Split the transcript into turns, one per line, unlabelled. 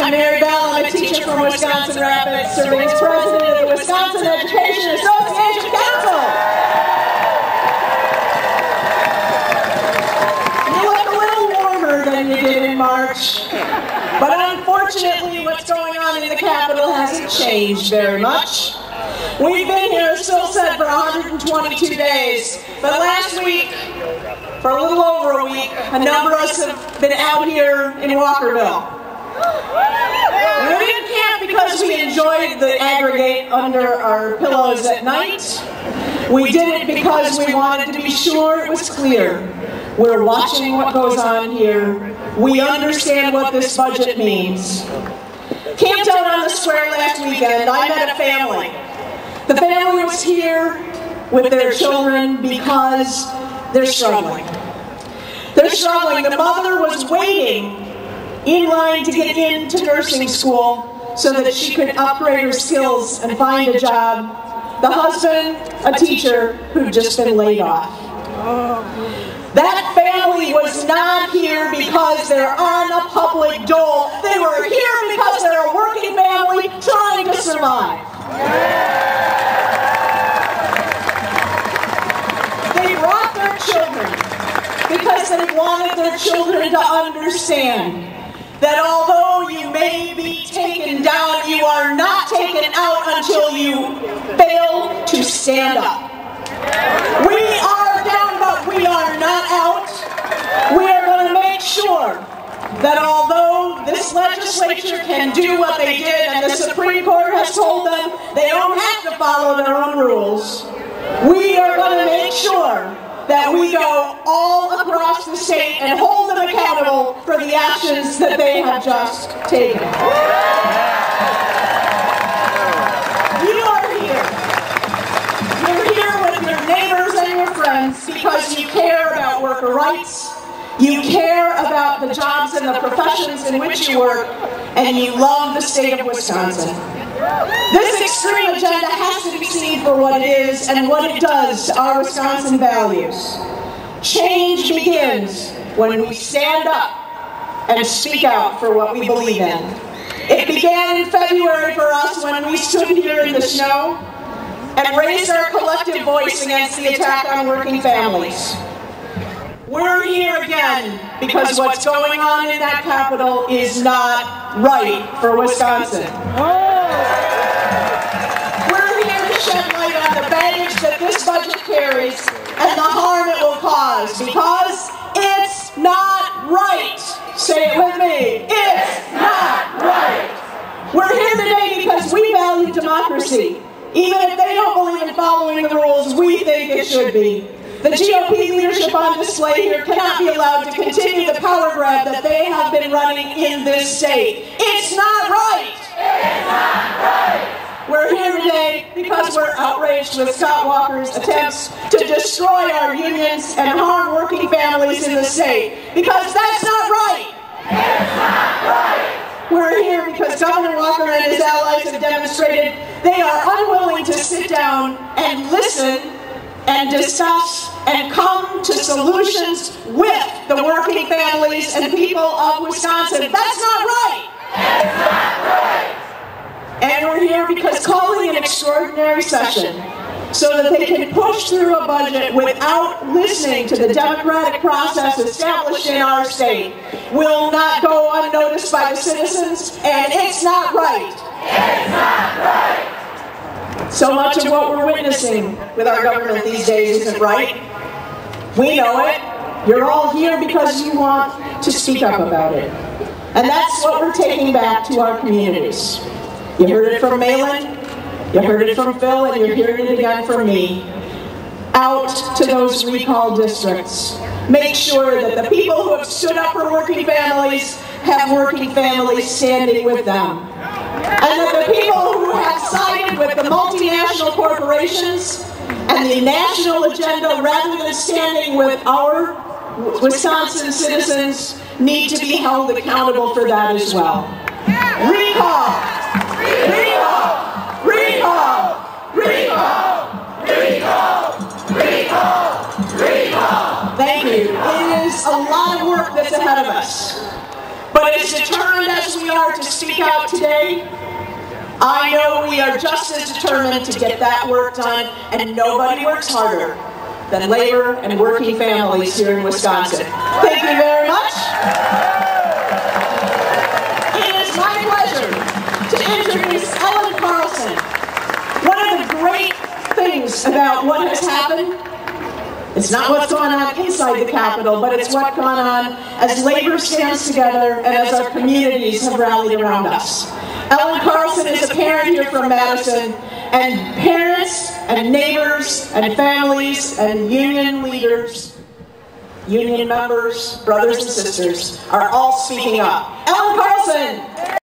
I'm Mary Bell. I'm a teacher from Wisconsin Rapids, serving as president of the Wisconsin Education Association Council. You look a little warmer than you did in March, but unfortunately what's going on in the Capitol hasn't changed very much. We've been here, as Phil said, for 122 days, but last week, for a little over a week, a number of us have been out here in Walkerville. We didn't camp because we enjoyed the aggregate under our pillows at night. We did it because we wanted to be sure it was clear. We're watching what goes on here. We understand what this budget means. Camped out on the square last weekend, I met a family. The family was here with their children because they're struggling. They're struggling. The mother was waiting in line to get into nursing school so that she could upgrade her skills and find a job. The husband, a teacher who'd just been laid off. That family was not here because they're on a public dole. They were here because they're a working family trying to survive. They brought their children because they wanted their children to understand that although you may be taken down, you are not taken out until you fail to stand up. We are down, but we are not out. We are going to make sure that although this legislature can do what they did and the Supreme Court has told them they don't have to follow their own rules, we are going to make sure that we go all across the state and hold them accountable for the actions that they have just taken. You are here. You're here with your neighbors and your friends because you care about worker rights, you care about the jobs and the professions in which you work, and you love the state of Wisconsin. This extreme agenda has to be seen for what it is and what it does to our Wisconsin values. Change begins when we stand up and speak out for what we believe in. It began in February for us when we stood here in the snow and raised our collective voice against the attack on working families. We're here again because what's going on in that Capitol is not right for Wisconsin. We're here to shed light on the baggage that this budget carries and the harm it will cause because it's not right. Say it with me. It's not right. We're here today because we value democracy. Even if they don't believe in following the rules, we think it should be. The GOP leadership on display here cannot be allowed to continue the power grab that they have been running in this state. It's not right. It's not right. We're here today because we're outraged with Scott Walker's attempts to destroy our unions and harm working families in the state. Because that's not right. It's not right. We're here because Governor Walker and his allies have demonstrated they are unwilling to sit down and listen and discuss and come to solutions with the working families and people of Wisconsin. That's not right. It's not right. And we're here because calling an extraordinary session so that they can push through a budget without listening to the democratic process established in our state will not go unnoticed by the citizens, and it's not right. It's not right. So much of what we're witnessing with our government these days isn't right. We know it. You're all here because you want to speak up about it. And that's what we're taking back to our communities. You heard it from Malin, you heard it from Phil, and you're hearing it again from me. Out to those recall districts. Make sure that the people who have stood up for working families have working families standing with them. And that the people who have sided with the multinational corporations and the national agenda rather than standing with our Wisconsin citizens need to be held accountable for that as well. Recall! Recall! Recall! Recall! Recall! Recall! Recall! Thank you. It is a lot of work that's ahead of us. But as determined as we are to speak out today, I know we are just as determined to get that work done, and nobody works harder than labor and working families here in Wisconsin. Thank you very much. It is my pleasure to introduce Ellen Carlson. One of the great things about what has happened, it's not what's going on inside the Capitol, but it's what's going on as labor stands together and as our communities have rallied around us. Ellen Carlson is a parent here from Madison, and parents and neighbors and families and union leaders, union members, brothers and sisters are all speaking up. Ellen Carlson!